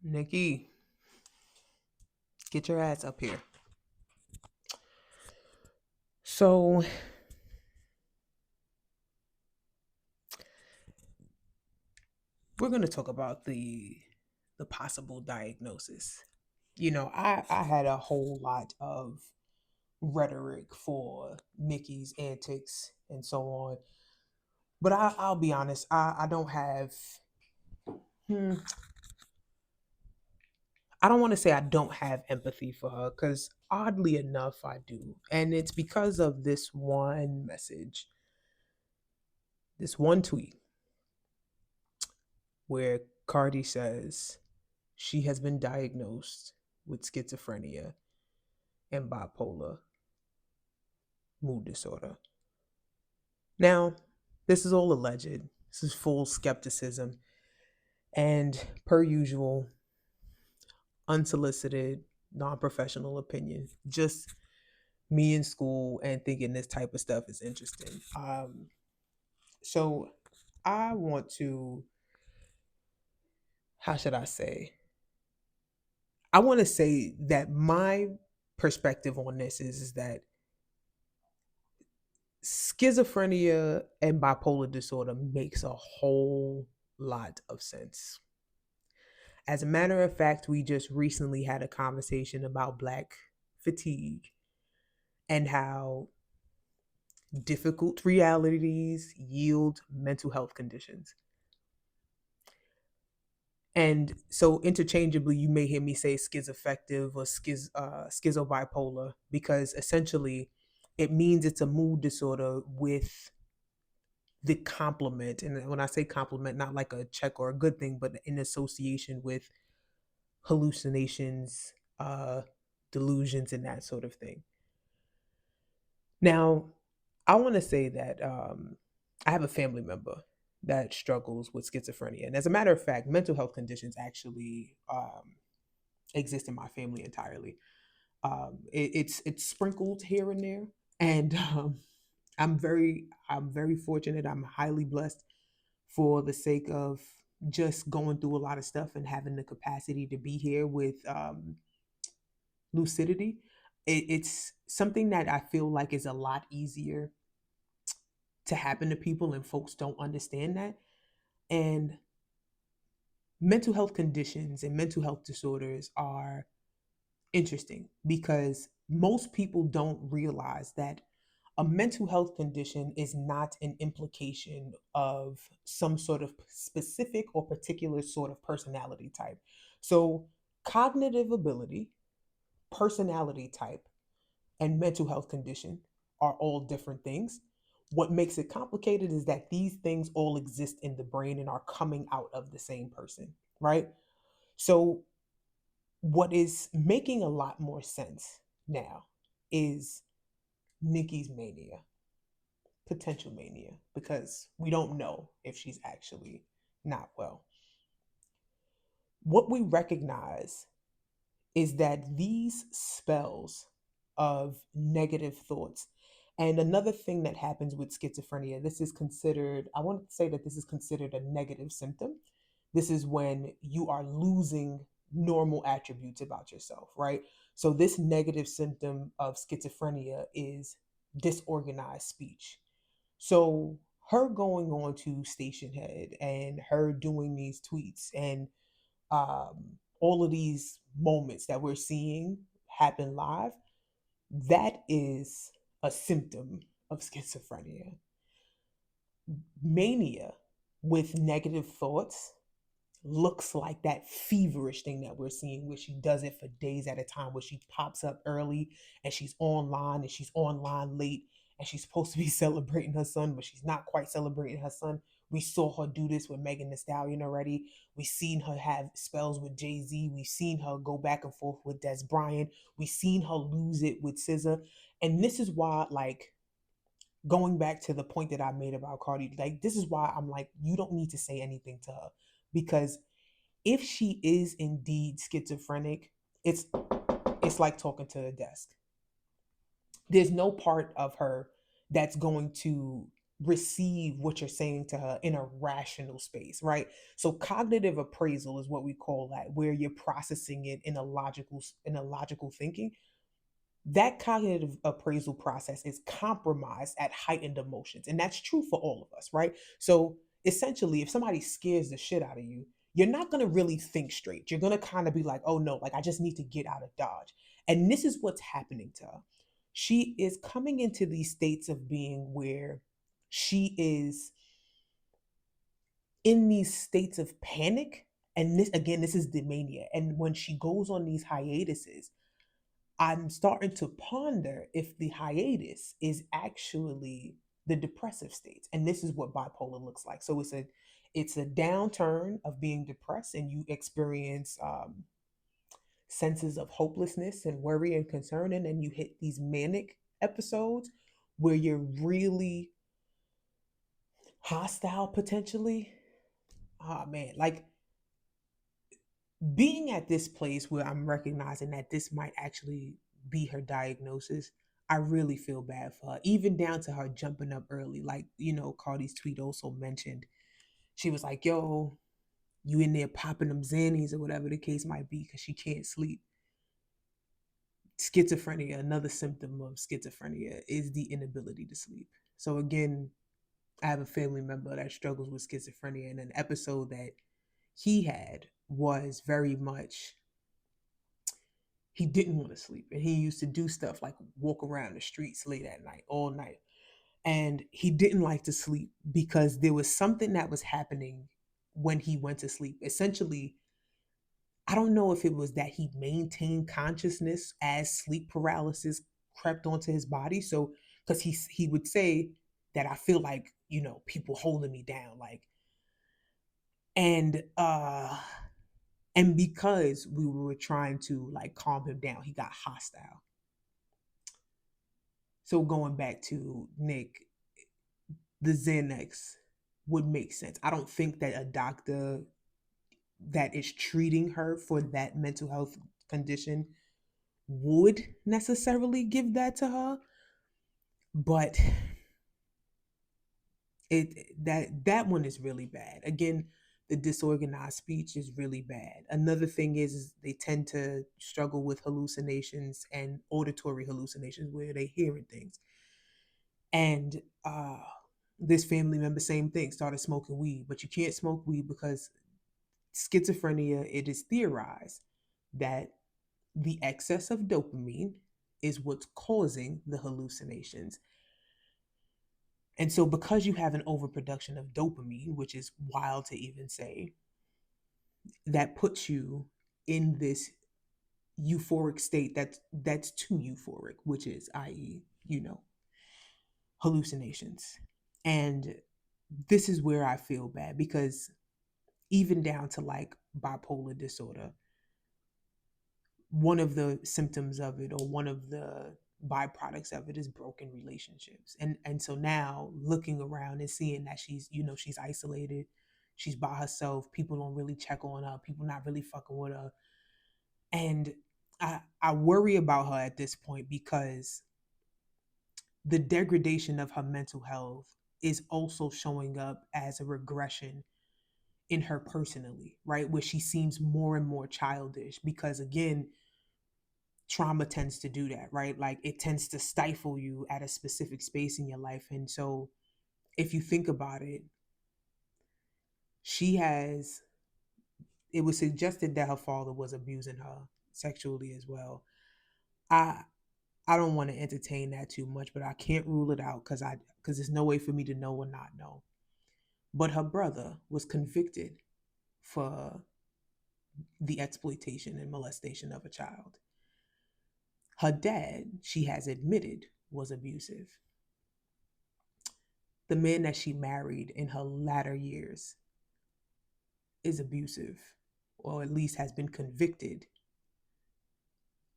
Nikki, get your ass up here. So, we're going to talk about the possible diagnosis. I had a whole lot of rhetoric for Nikki's antics and so on, but I'll be honest, I don't have. Hmm, I don't want to say I don't have empathy for her because oddly enough, I do, and it's because of this one message, this one tweet where Cardi says she has been diagnosed with schizophrenia and bipolar mood disorder. Now, this is all alleged. This is full skepticism. And per usual, unsolicited, non professional opinion. Just me in school and thinking this type of stuff is interesting. So I want to, how should I say? I want to say that my perspective on this is that schizophrenia and bipolar disorder makes a whole lot of sense. As a matter of fact, we just recently had a conversation about black fatigue and how difficult realities yield mental health conditions. And so interchangeably, you may hear me say schizoaffective or schizobipolar because essentially it means it's a mood disorder with the complement, and when I say compliment, not like a check or a good thing, but in association with hallucinations, delusions, and that sort of thing. Now, I want to say that I have a family member that struggles with schizophrenia, and as a matter of fact, mental health conditions actually exist in my family entirely. It's sprinkled here and there, and I'm very fortunate. I'm highly blessed for the sake of just going through a lot of stuff and having the capacity to be here with lucidity. It's something that I feel like is a lot easier to happen to people, and folks don't understand that. And mental health conditions and mental health disorders are interesting because most people don't realize that a mental health condition is not an implication of some sort of specific or particular sort of personality type. So, cognitive ability, personality type, and mental health condition are all different things. What makes it complicated is that these things all exist in the brain and are coming out of the same person, right? So, what is making a lot more sense now is Nikki's mania, potential mania, because we don't know if she's actually not well. What we recognize is that these spells of negative thoughts, and another thing that happens with schizophrenia, this is considered, I want to say that this is considered a negative symptom. This is when you are losing normal attributes about yourself, right? So, this negative symptom of schizophrenia is disorganized speech. So, her going on to Station Head and her doing these tweets and all of these moments that we're seeing happen live, that is a symptom of schizophrenia. Mania with negative thoughts looks like that feverish thing that we're seeing where she does it for days at a time, where she pops up early and she's online late and she's supposed to be celebrating her son, but she's not quite celebrating her son. We saw her do this with Megan Thee Stallion already. We've seen her have spells with Jay-Z. We've seen her go back and forth with Des Bryant. We've seen her lose it with SZA. And this is why, like, going back to the point that I made about Cardi, like, this is why I'm like, you don't need to say anything to her, because if she is indeed schizophrenic, it's it's like talking to a desk. There's no part of her that's going to receive what you're saying to her in a rational space, right? So cognitive appraisal is what we call that, where you're processing it in a logical thinking. That cognitive appraisal process is compromised at heightened emotions. And that's true for all of us, right? So essentially, if somebody scares the shit out of you, you're not going to really think straight. You're going to kind of be like, oh no, like I just need to get out of Dodge. And this is what's happening to her. She is coming into these states of being where she is in these states of panic. And this, again, this is the mania. And when she goes on these hiatuses, I'm starting to ponder if the hiatus is actually the depressive states. And this is what bipolar looks like. So it's a downturn of being depressed, and you experience senses of hopelessness and worry and concern, and then you hit these manic episodes where you're really hostile potentially. Ah man, like being at this place where I'm recognizing that this might actually be her diagnosis, I really feel bad for her, even down to her jumping up early. Like, Cardi's tweet also mentioned, she was like, yo, you in there popping them Xannies or whatever the case might be because she can't sleep. Schizophrenia, another symptom of schizophrenia, is the inability to sleep. So, again, I have a family member that struggles with schizophrenia, and an episode that he had was very much he didn't want to sleep, and he used to do stuff like walk around the streets late at night all night, and he didn't like to sleep because there was something that was happening when he went to sleep. Essentially, I don't know if it was that he maintained consciousness as sleep paralysis crept onto his body. So because he would say that I feel like people holding me down, like, and because we were trying to like calm him down, he got hostile. So going back to Nick, the Xanax would make sense. I don't think that a doctor that is treating her for that mental health condition would necessarily give that to her, but that one is really bad. Again, the disorganized speech is really bad. Another thing is they tend to struggle with hallucinations and auditory hallucinations where they hearing things. And this family member, same thing, started smoking weed, but you can't smoke weed because schizophrenia, it is theorized that the excess of dopamine is what's causing the hallucinations. And so, because you have an overproduction of dopamine, which is wild to even say, that puts you in this euphoric state that's too euphoric, which is, i.e., hallucinations. And this is where I feel bad because even down to like bipolar disorder, one of the symptoms of it or one of the byproducts of it is broken relationships. And so now looking around and seeing that she's isolated, she's by herself, people don't really check on her, people not really fucking with her. And I worry about her at this point because the degradation of her mental health is also showing up as a regression in her personally, right? Where she seems more and more childish because, again, trauma tends to do that, right? Like it tends to stifle you at a specific space in your life. And so if you think about it, she has, it was suggested that her father was abusing her sexually as well. I I don't want to entertain that too much, but I can't rule it out because there's no way for me to know or not know. But her brother was convicted for the exploitation and molestation of a child. Her dad, she has admitted, was abusive. The man that she married in her latter years is abusive, or at least has been convicted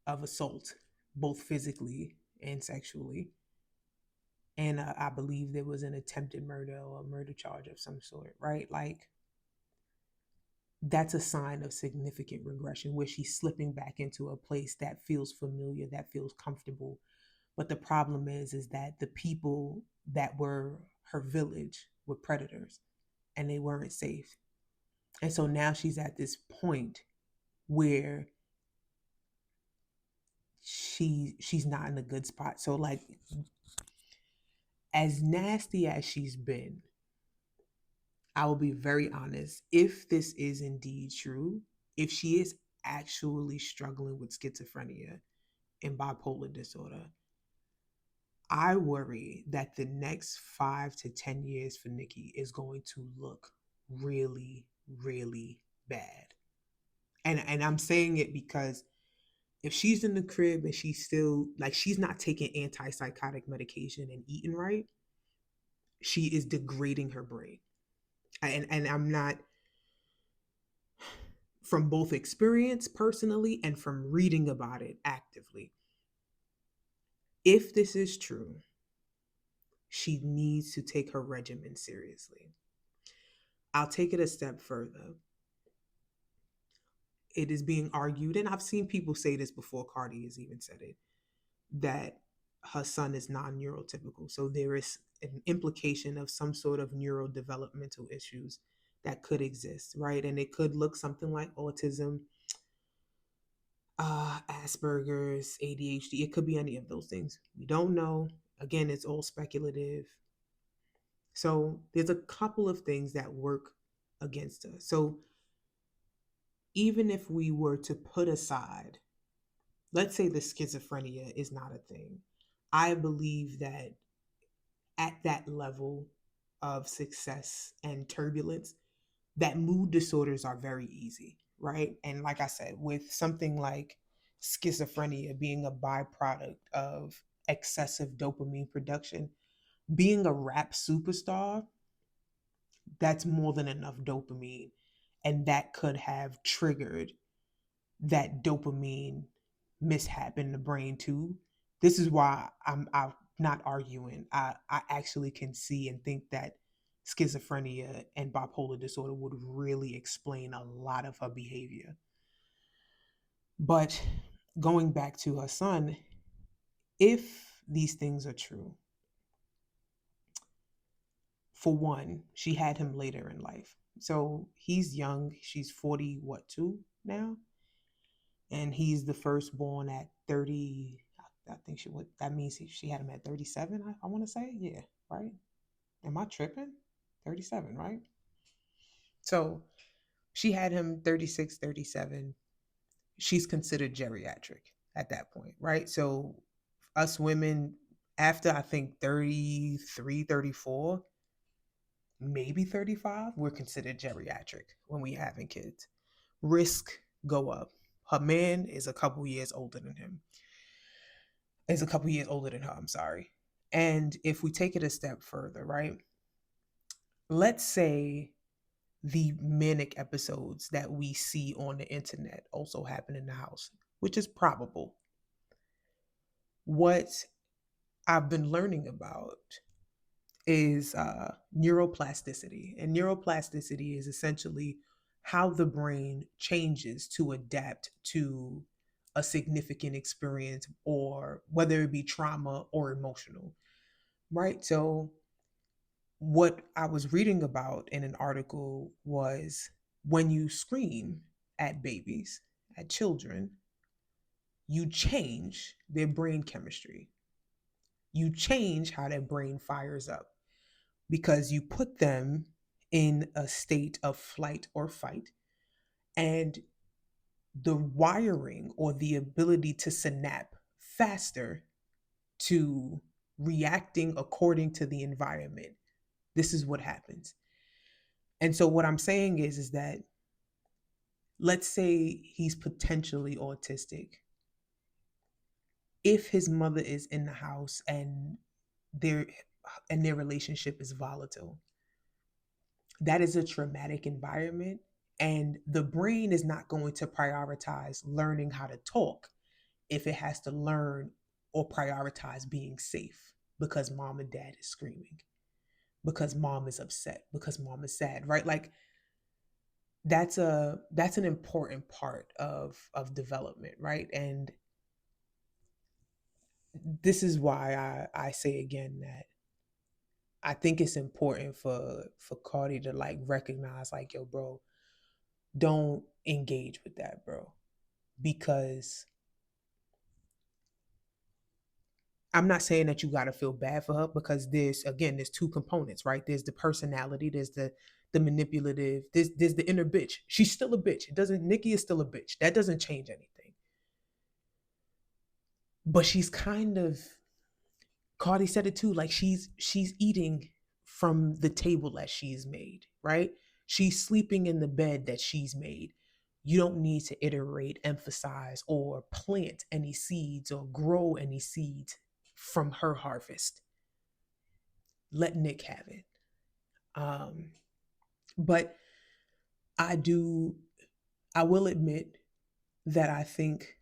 of assault, both physically and sexually. And I believe there was an attempted murder or a murder charge of some sort, right? Like, that's a sign of significant regression where she's slipping back into a place that feels familiar, that feels comfortable. But the problem is that the people that were her village with predators and they weren't safe. And so now she's at this point where she's not in a good spot. So like, as nasty as she's been, I will be very honest, if this is indeed true, if she is actually struggling with schizophrenia and bipolar disorder, I worry that the next 5 to 10 years for Nicki is going to look really, really bad. And I'm saying it because if she's in the crib and she's still like, she's not taking antipsychotic medication and eating right, she is degrading her brain. And I'm not, from both experience personally and from reading about it actively. If this is true, she needs to take her regimen seriously. I'll take it a step further. It is being argued, and I've seen people say this before Cardi has even said it, that her son is non neurotypical. So there is an implication of some sort of neurodevelopmental issues that could exist, right? And it could look something like autism, Asperger's, ADHD. It could be any of those things. We don't know. Again, it's all speculative. So there's a couple of things that work against us. So even if we were to put aside, let's say the schizophrenia is not a thing, I believe that at that level of success and turbulence, that mood disorders are very easy, right? And like I said, with something like schizophrenia being a byproduct of excessive dopamine production, being a rap superstar, that's more than enough dopamine. And that could have triggered that dopamine mishap in the brain too. This is why I'm not arguing. I actually can see and think that schizophrenia and bipolar disorder would really explain a lot of her behavior. But going back to her son, if these things are true, for one, she had him later in life. So he's young. She's 40, what, two now? And he's the firstborn at 30. I think she would, that means she had him at 37, I want to say. Yeah, right? Am I tripping? 37, right? So she had him 36, 37. She's considered geriatric at that point, right? So us women, after I think 33, 34, maybe 35, we're considered geriatric when we having kids. Risk go up. Her man is a couple years older than him. Is a couple years older than her, I'm sorry. And if we take it a step further, right? Let's say the manic episodes that we see on the internet also happen in the house, which is probable. What I've been learning about is neuroplasticity. And neuroplasticity is essentially how the brain changes to adapt to a significant experience, or whether it be trauma or emotional, right? So, what I was reading about in an article was when you scream at babies, at children, you change their brain chemistry. You change how their brain fires up because you put them in a state of flight or fight. And the wiring or the ability to synapse faster to reacting according to the environment. This is what happens. And so what I'm saying is that, let's say he's potentially autistic. If his mother is in the house and their their relationship is volatile, that is a traumatic environment, and the brain is not going to prioritize learning how to talk if it has to learn or prioritize being safe because mom and dad is screaming, because mom is upset, because mom is sad, right? Like, that's an important part of development, right? And this is why I say again that I think it's important for Cardi to like recognize like, yo, bro, don't engage with that, bro. Because I'm not saying that you gotta feel bad for her, because there's two components, right? There's the personality, there's the manipulative, there's the inner bitch. She's still a bitch. It doesn't Nicki is still a bitch. That doesn't change anything. But she's kind of, Cardi said it too, like she's eating from the table that she's made, right? She's sleeping in the bed that she's made. You don't need to iterate, emphasize, or plant any seeds or grow any seeds from her harvest. Let Nick have it. Um, but I do, I will admit that I think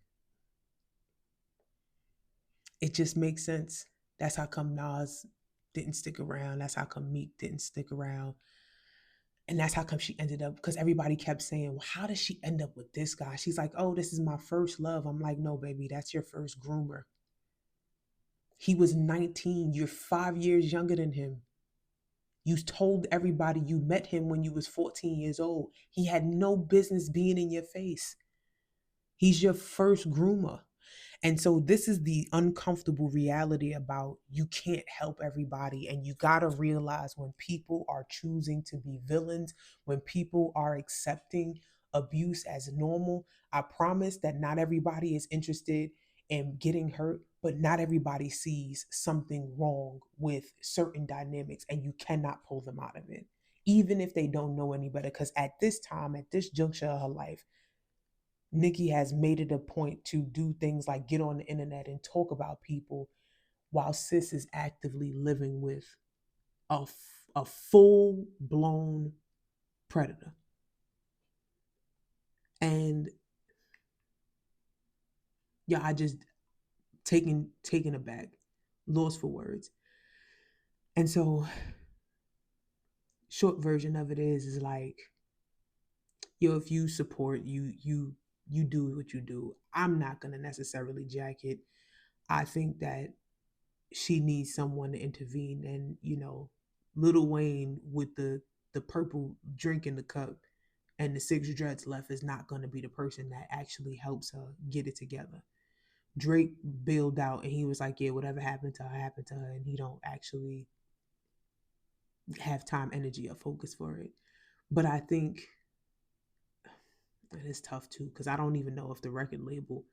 it just makes sense. That's how come Nas didn't stick around. That's how come Meek didn't stick around. And that's how come she ended up, because everybody kept saying, well, how does she end up with this guy? She's like, oh, this is my first love. I'm like, no, baby, that's your first groomer. He was 19. You're 5 years younger than him. You told everybody you met him when you was 14 years old. He had no business being in your face. He's your first groomer. And so this is the uncomfortable reality about you can't help everybody. And you got to realize when people are choosing to be villains, when people are accepting abuse as normal, I promise that not everybody is interested in getting hurt, but not everybody sees something wrong with certain dynamics and you cannot pull them out of it, even if they don't know any better. Because at this time, at this juncture of her life, Nicki has made it a point to do things like get on the internet and talk about people while sis is actively living with a full blown predator. And yeah, I just taken aback, lost for words. And so short version of it is like, yo, if you support you do what you do. I'm not gonna necessarily jack it. I think that she needs someone to intervene, and Lil Wayne with the purple drink in the cup and the six dreads left is not going to be the person that actually helps her get it together. Drake bailed out and he was like, yeah, whatever happened to her, and he don't actually have time, energy, or focus for it. But I think it is tough too, because I don't even know if the record label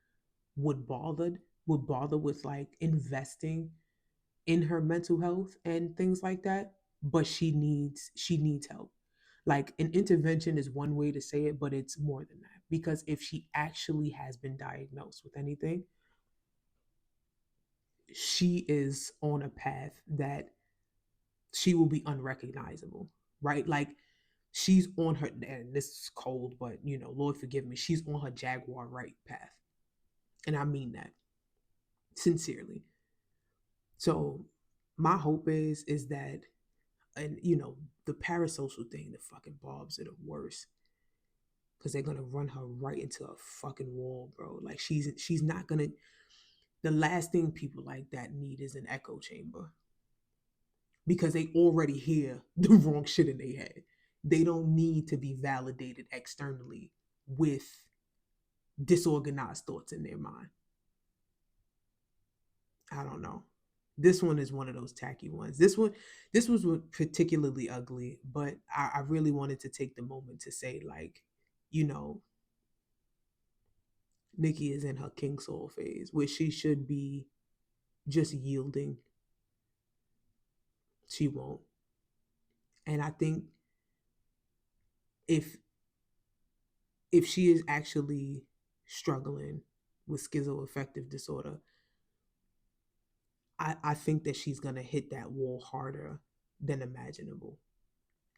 would bother with like investing in her mental health and things like that. But she needs help. Like, an intervention is one way to say it, but it's more than that, because if she actually has been diagnosed with anything, she is on a path that she will be unrecognizable, right? Like, she's on her, and this is cold, but Lord forgive me, she's on her Jaguar right path, and I mean that sincerely. So my hope is that, and the parasocial thing, the fucking bobs are the worst, because they're gonna run her right into a fucking wall, bro. Like, she's not gonna. The last thing people like that need is an echo chamber, because they already hear the wrong shit in their head. They don't need to be validated externally with disorganized thoughts in their mind. I don't know. This one is one of those tacky ones. This was particularly ugly, but I really wanted to take the moment to say, like, you know, Nicki is in her King Soul phase, where she should be just yielding. She won't. And I think if she is actually struggling with schizoaffective disorder, I think that she's gonna hit that wall harder than imaginable.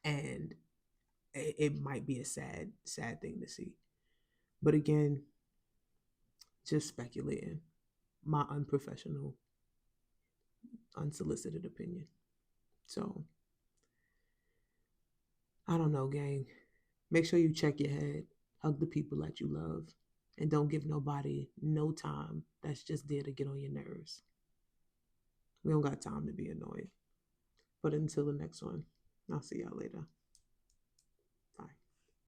And it might be a sad thing to see. But again, just speculating. My unprofessional, unsolicited opinion. So I don't know, gang. Make sure you check your head, hug the people that you love, and don't give nobody no time that's just there to get on your nerves. We don't got time to be annoyed. But until the next one, I'll see y'all later.